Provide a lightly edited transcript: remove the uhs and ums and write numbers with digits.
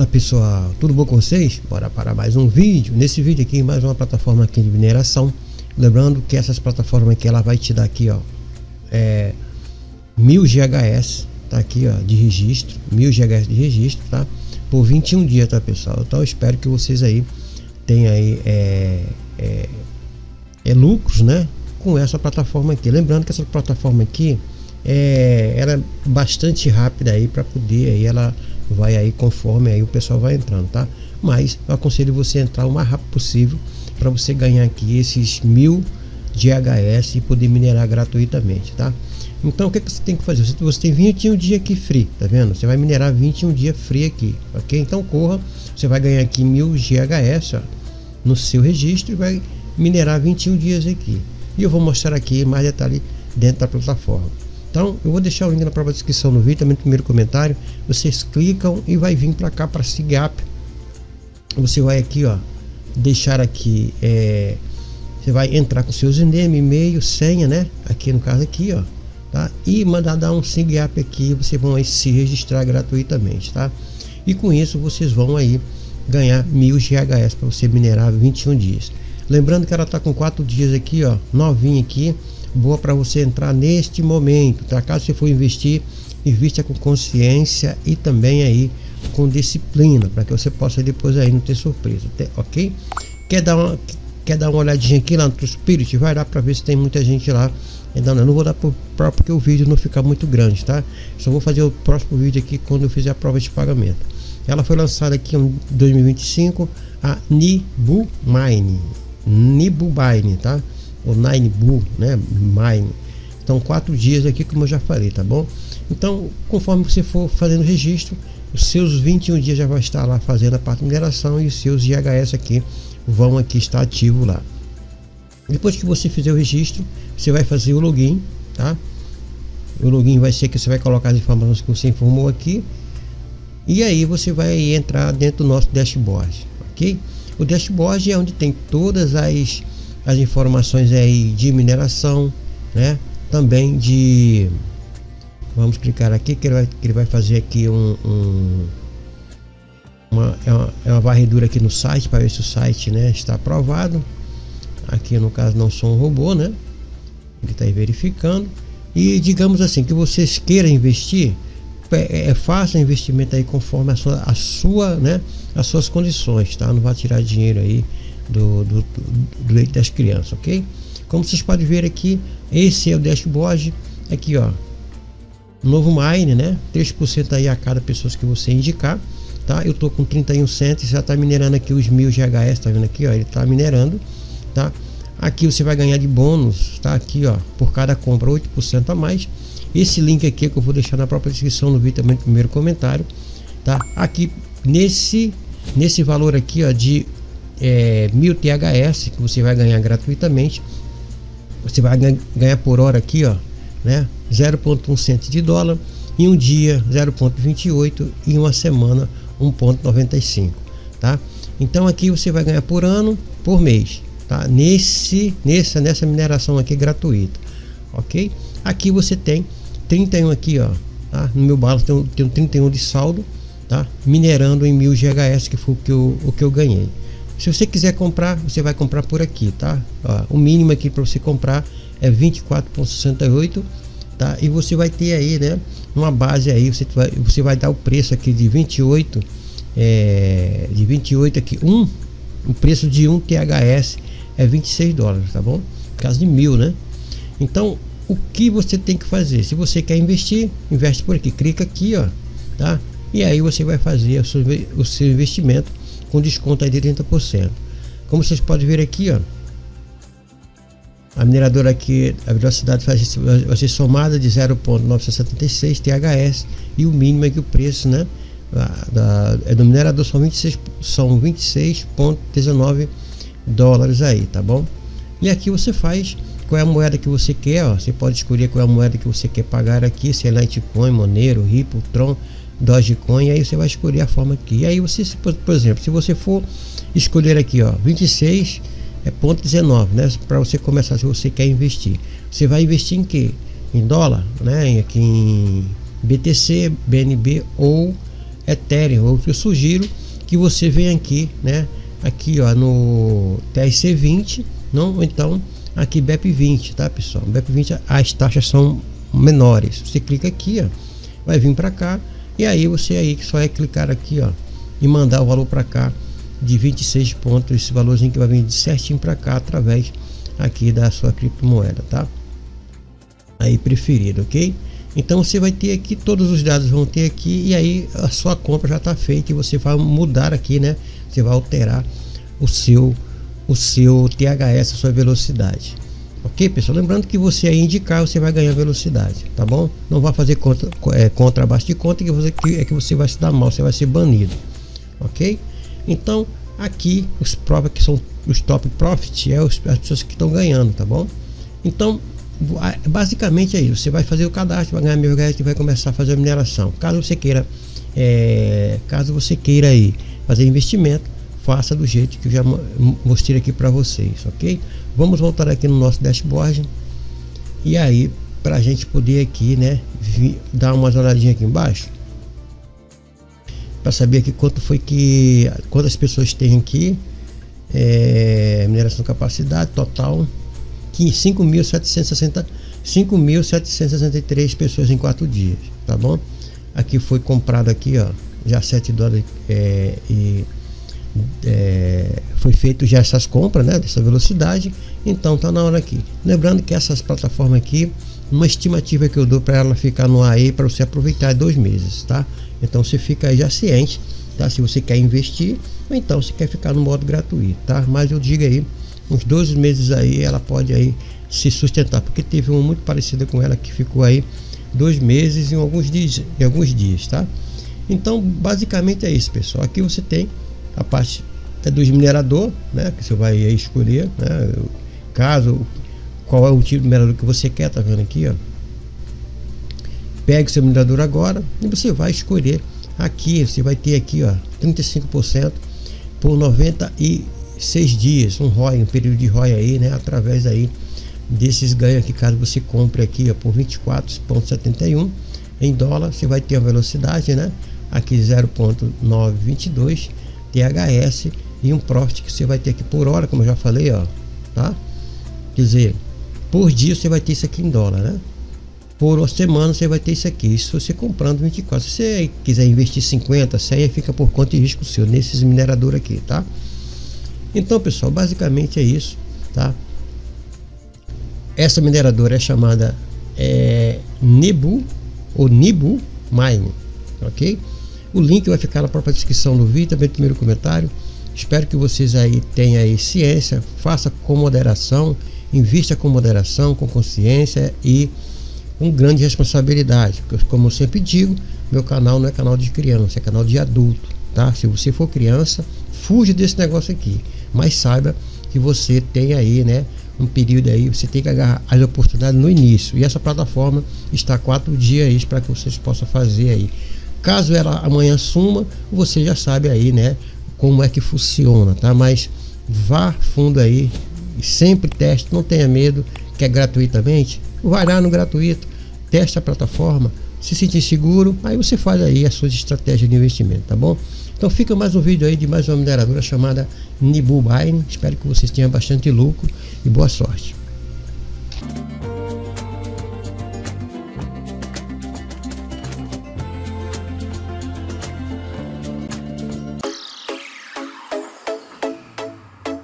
Fala pessoal, tudo bom com vocês? Bora para mais um vídeo. Nesse vídeo aqui, mais uma plataforma aqui de mineração. Lembrando que essas plataformas aqui, ela vai te dar aqui, ó, 1000 GHz, tá aqui, ó, de registro, 1000 GHz de registro, tá? Por 21 dias, tá pessoal? Então eu espero que vocês aí tenham aí lucros, né? Com essa plataforma aqui. Lembrando que essa plataforma aqui ela é bastante rápida aí para poder aí ela vai aí conforme aí o pessoal vai entrando, tá? Mas eu aconselho você entrar o mais rápido possível para você ganhar aqui esses 1000 GHz e poder minerar gratuitamente, tá? Então o que você tem que fazer? Você tem 21 dias aqui free, tá vendo? Você vai minerar 21 dias free aqui, ok? Então corra, você vai ganhar aqui 1000 GHz, ó, no seu registro e vai minerar 21 dias aqui. E eu vou mostrar aqui mais detalhe dentro da plataforma. Então eu vou deixar o link na própria descrição do vídeo, também no primeiro comentário. Vocês clicam e vai vir para cá para SIGAP. Você vai aqui, ó, deixar aqui, você vai entrar com seus username, e-mail, senha, né? Aqui no caso aqui, ó, tá? E mandar dar um SIGAP aqui, vocês vão aí se registrar gratuitamente, tá? E com isso vocês vão aí ganhar 1000 GHz para você minerar 21 dias. Lembrando que ela tá com 4 dias aqui, ó, novinha aqui, boa para você entrar neste momento, tá? Caso você for investir, invista com consciência e também aí com disciplina, para que você possa depois aí não ter surpresa, ok? Quer dar uma olhadinha aqui lá no Spirit? Vai lá para ver se tem muita gente lá. Então, eu não vou dar porque o vídeo não fica muito grande, tá? Só vou fazer o próximo vídeo aqui quando eu fizer a prova de pagamento. Ela foi lançada aqui em 2025, a Nibu Mine, tá? O Nibu, né? Mine. Então 4 dias aqui, como eu já falei, tá bom? Então conforme você for fazendo o registro, os seus 21 dias já vai estar lá fazendo a parte de mineração e os seus GHS aqui vão aqui estar ativo lá. Depois que você fizer o registro, você vai fazer o login, tá? O login vai ser que você vai colocar as informações que você informou aqui e aí você vai entrar dentro do nosso dashboard, ok? O dashboard é onde tem todas as informações aí de mineração, né? Também de, vamos clicar aqui que ele vai fazer aqui uma varredura aqui no site para ver se o site, né, está aprovado. Aqui no caso não sou um robô, né? Ele está aí verificando. E digamos assim que vocês queiram investir, faça investimento aí conforme a sua, né, as suas condições, tá? Não vai tirar dinheiro aí do leite das crianças, ok? Como vocês podem ver aqui, esse é o dashboard aqui, ó, novo mine, né? 3% aí a cada pessoa que você indicar, tá? Eu tô com 31 cents, já tá minerando aqui os 1000 GHz, tá vendo aqui, ó? Ele tá minerando, tá? Aqui você vai ganhar de bônus, tá? Aqui, ó, por cada compra 8% a mais. Esse link aqui que eu vou deixar na própria descrição do vídeo, também no primeiro comentário, tá? Aqui nesse valor aqui, ó, de 1000 THS que você vai ganhar gratuitamente, você vai ganhar por hora aqui, ó, né, 0,1 cento de dólar, em um dia 0,28 e uma semana 1,95, tá? Então aqui você vai ganhar por ano, por mês, tá? Nessa mineração aqui gratuita, ok? Aqui você tem 31 aqui, ó, tá? No meu balanço tem 31 de saldo, tá? Minerando em 1000 GHz, que foi o que eu ganhei. Se você quiser comprar, você vai comprar por aqui, tá? Ó, o mínimo aqui para você comprar é 24,68, tá? E você vai ter aí, né, uma base aí, você vai dar o preço aqui de 28, aqui, o preço de 1 THS é 26 dólares, tá bom? No caso de 1000, né? Então, o que você tem que fazer? Se você quer investir, investe por aqui, clica aqui, ó, tá? E aí você vai fazer o seu investimento com desconto aí de 30%. Como vocês podem ver aqui, ó, a mineradora aqui, a velocidade vai ser somada de 0,976 THS e o mínimo aqui, o preço, né, do minerador são 26,19 dólares aí, tá bom? E aqui você faz qual é a moeda que você quer, ó, você pode escolher qual é a moeda que você quer pagar aqui, se é Litecoin, Monero, Ripple, Tron, Dogecoin, aí você vai escolher a forma aqui. E aí você, por exemplo, se você for escolher aqui, ó, 26,19, né, para você começar, se você quer investir, você vai investir em quê? Em dólar, né, aqui em BTC, BNB ou Ethereum. Eu sugiro que você venha aqui, né, aqui ó, no TRC20, não, ou então aqui BEP20, tá pessoal? BEP20 as taxas são menores. Você clica aqui, ó, vai vir para cá, e aí você aí que só é clicar aqui, ó, e mandar o valor para cá de 26 pontos, esse valorzinho que vai vir de certinho para cá através aqui da sua criptomoeda, tá? Aí preferido, ok? Então você vai ter aqui, todos os dados vão ter aqui, e aí a sua compra já está feita e você vai mudar aqui, né? Você vai alterar o seu THS, a sua velocidade. Ok, pessoal? Lembrando que você aí indicar, você vai ganhar velocidade, tá bom? Não vai fazer contra abaixo de conta que você vai se dar mal, você vai ser banido, ok? Então aqui os próprios que são os top profit as pessoas que estão ganhando, tá bom? Então basicamente é isso. Você vai fazer o cadastro, vai ganhar MegaHead e vai começar a fazer a mineração. Caso você queira aí fazer investimento, faça do jeito que eu já mostrei aqui para vocês, ok? Vamos voltar aqui no nosso dashboard, e aí para a gente poder aqui, né, dar uma olhadinha aqui embaixo para saber aqui quantas pessoas tem aqui, mineração capacidade total 5.763 pessoas em 4 dias, tá bom? Aqui foi comprado aqui, ó, já 7 dólares foi feito já essas compras, né, dessa velocidade. Então tá na hora aqui. Lembrando que essas plataformas aqui, uma estimativa que eu dou para ela ficar no ar aí para você aproveitar é 2 meses, tá? Então você fica aí já ciente, tá? Se você quer investir ou então se quer ficar no modo gratuito, tá? Mas eu digo aí, uns 12 meses aí ela pode aí se sustentar, porque teve uma muito parecida com ela que ficou aí 2 meses e alguns dias, tá? Então basicamente é isso, pessoal. Aqui você tem a parte dos minerador, né, que você vai aí escolher, né, qual é o tipo de minerador que você quer, tá vendo aqui, ó. Pegue seu minerador agora e você vai escolher aqui. Você vai ter aqui, ó, 35% por 96 dias, um período de ROI aí, né, através aí desses ganhos aqui. Caso você compre aqui, ó, por 24,71 em dólar, você vai ter a velocidade, né, aqui 0,922 THS e um profit que você vai ter aqui por hora, como eu já falei, ó, tá? Quer dizer, por dia você vai ter isso aqui em dólar, né? Por uma semana você vai ter isso aqui. Isso você comprando 24. Se você quiser investir 50, 100, fica por conta e risco seu nesses mineradores aqui, tá? Então, pessoal, basicamente é isso, tá? Essa mineradora é chamada Nibu ou Nibu Mine, ok? O link vai ficar na própria descrição do vídeo, também no primeiro comentário. Espero que vocês aí tenham aí ciência, faça com moderação, invista com moderação, com consciência e com grande responsabilidade. Porque, como eu sempre digo, meu canal não é canal de criança, é canal de adulto, tá? Se você for criança, fuja desse negócio aqui, mas saiba que você tem aí, né, um período aí, você tem que agarrar as oportunidades no início, e essa plataforma está 4 dias aí para que vocês possam fazer aí. Caso ela amanhã suma, você já sabe aí, né, como é que funciona, tá? Mas vá fundo aí e sempre teste, não tenha medo, que é gratuitamente. Vai lá no gratuito, teste a plataforma, se sentir seguro, aí você faz aí as suas estratégias de investimento, tá bom? Então fica mais um vídeo aí de mais uma mineradora chamada Nibu Mine. Espero que vocês tenham bastante lucro e boa sorte.